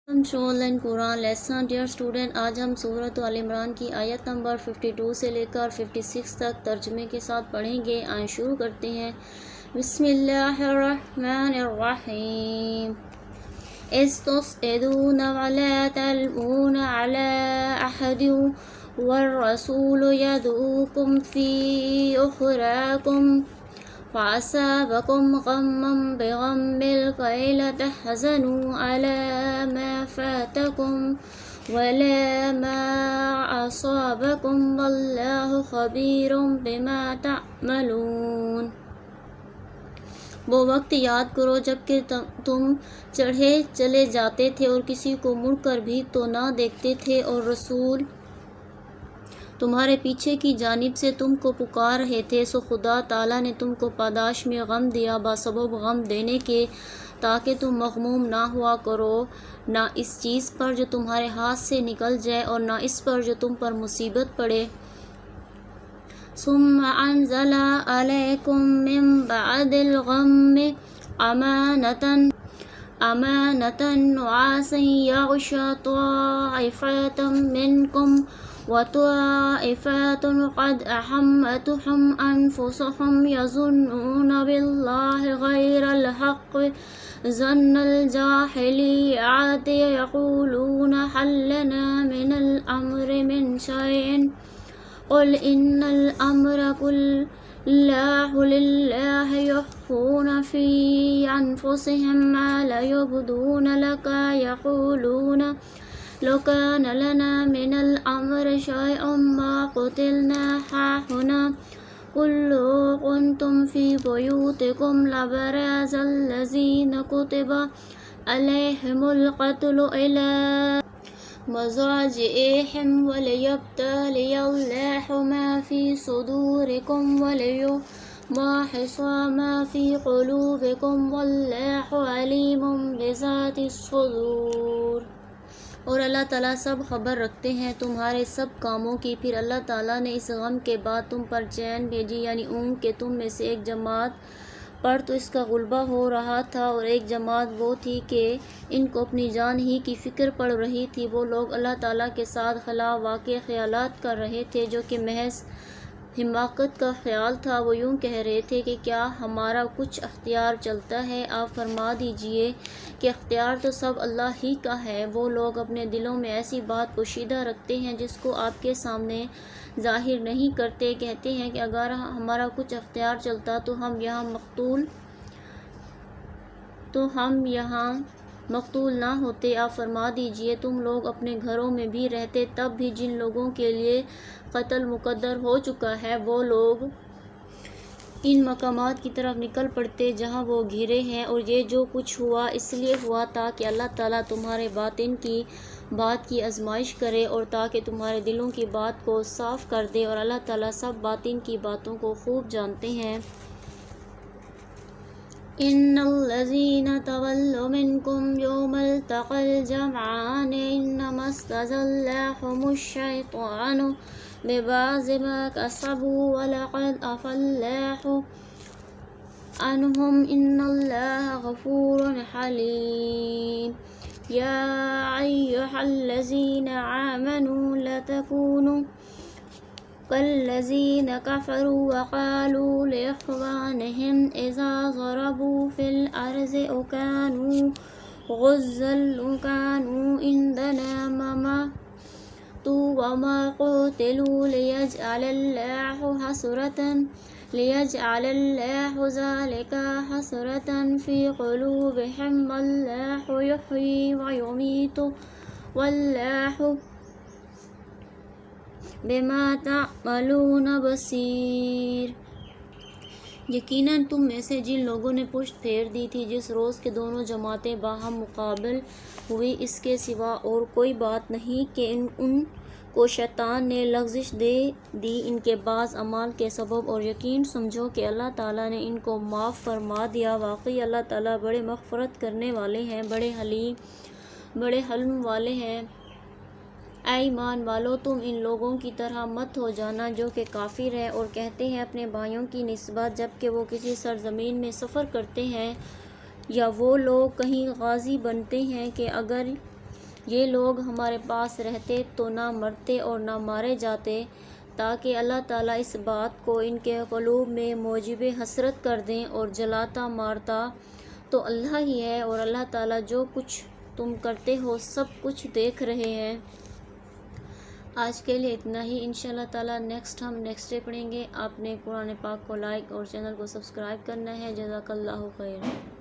آن قرآن lesson dear student, آج ہم سورۃ آل عمران کی آیت نمبر 52 سے لے کر 56 تک ترجمے کے ساتھ پڑھیں گے۔ آئیں شروع کرتے ہیں۔ بسم اللہ الرحمن الرحیم۔ اذ تصعدون ولا تلوون على أحد والرسول يدعوكم في أخراكم فأصابكم غما بغم لكي لا تحزنوا على ما فاتكم ولا ما أصابكم والله خبير بما تعملون۔ وہ وقت یاد کرو جب کہ تم چڑھے چلے جاتے تھے اور کسی کو مڑ کر بھی تو نہ دیکھتے تھے، اور رسول تمہارے پیچھے کی جانب سے تم کو پکار رہے تھے، سو خدا تعالیٰ نے تم کو پاداش میں غم دیا بسبب غم دینے کے، تاکہ تم مغموم نہ ہوا کرو، نہ اس چیز پر جو تمہارے ہاتھ سے نکل جائے اور نہ اس پر جو تم پر مصیبت پڑے۔ ثم انزل علیکم من بعد الغم امانة نعاسا یغشی طائفة منکم وطائفة قد أحمتهم أنفسهم يظنون بالله غير الحق ظن الجاهلية يقولون هل لنا من الأمر من شيء قل إن الأمر كله لله يخفون في أنفسهم ما لا يبدون لك يقولون لو كان لنا من الأمر شيء ما قتلنا هاهنا قل لو كنتم في بيوتكم لبرز الذين كتب عليهم القتل إلى مضاجعهم وليبتلي الله ما في صدوركم وليمحص ما في قلوبكم والله عليم بذات الصدور۔ اور اللہ تعالیٰ سب خبر رکھتے ہیں تمہارے سب کاموں کی۔ پھر اللہ تعالیٰ نے اس غم کے بعد تم پر چین بھیجی، یعنی اونگ کہ تم میں سے ایک جماعت پر تو اس کا غلبہ ہو رہا تھا، اور ایک جماعت وہ تھی کہ ان کو اپنی جان ہی کی فکر پڑ رہی تھی۔ وہ لوگ اللہ تعالیٰ کے ساتھ خلا واقع خیالات کر رہے تھے جو کہ محض حماقت کا خیال تھا۔ وہ یوں کہہ رہے تھے کہ کیا ہمارا کچھ اختیار چلتا ہے؟ آپ فرما دیجئے کہ اختیار تو سب اللہ ہی کا ہے۔ وہ لوگ اپنے دلوں میں ایسی بات پوشیدہ رکھتے ہیں جس کو آپ کے سامنے ظاہر نہیں کرتے۔ کہتے ہیں کہ اگر ہمارا کچھ اختیار چلتا تو ہم یہاں مقتول نہ ہوتے۔ آپ فرما دیجئے تم لوگ اپنے گھروں میں بھی رہتے، تب بھی جن لوگوں کے لیے قتل مقدر ہو چکا ہے وہ لوگ ان مقامات کی طرف نکل پڑتے جہاں وہ گھرے ہیں، اور یہ جو کچھ ہوا اس لیے ہوا تاکہ اللہ تعالیٰ تمہارے باطن کی بات کی آزمائش کرے، اور تاکہ تمہارے دلوں کی بات کو صاف کر دے، اور اللہ تعالیٰ سب باطن کی باتوں کو خوب جانتے ہیں۔ ان الذين تولوا منكم يوم التقى الجمعان انما استزلهم الشيطان ببعض ما كسبوا ولقد عفا الله عنهم ان الله غفور حليم۔ يا ايها الذين آمنوا لا تكونوا كالذين كفروا وقالوا لإخوانهم إذا ضربوا في الأرض وكانوا غزا لو كانوا عندنا ما ماتوا وما قتلوا ليجعل الله ذلك حسرة في قلوبهم والله يحيي ويميت والله بما تعملون بصیر۔ یقیناً تم میں سے جن لوگوں نے پشت پھیر دی تھی جس روز کے دونوں جماعتیں باہم مقابل ہوئی، اس کے سوا اور کوئی بات نہیں کہ ان کو شیطان نے لغزش دے دی ان کے بعض اعمال کے سبب، اور یقین سمجھو کہ اللہ تعالیٰ نے ان کو معاف فرما دیا۔ واقعی اللہ تعالیٰ بڑے مغفرت کرنے والے ہیں، بڑے حلم والے ہیں۔ اے ایمان والو، تم ان لوگوں کی طرح مت ہو جانا جو کہ کافر ہیں اور کہتے ہیں اپنے بھائیوں کی نسبت جب کہ وہ کسی سرزمین میں سفر کرتے ہیں یا وہ لوگ کہیں غازی بنتے ہیں کہ اگر یہ لوگ ہمارے پاس رہتے تو نہ مرتے اور نہ مارے جاتے، تاکہ اللہ تعالیٰ اس بات کو ان کے قلوب میں موجب حسرت کر دیں، اور جلاتا مارتا تو اللہ ہی ہے، اور اللہ تعالیٰ جو کچھ تم کرتے ہو سب کچھ دیکھ رہے ہیں۔ آج کے لیے اتنا ہی، انشاءاللہ تعالیٰ ہم نیکسٹ ڈے پڑھیں گے۔ آپ نے قرآن پاک کو لائک اور چینل کو سبسکرائب کرنا ہے۔ جزاک اللہ خیر۔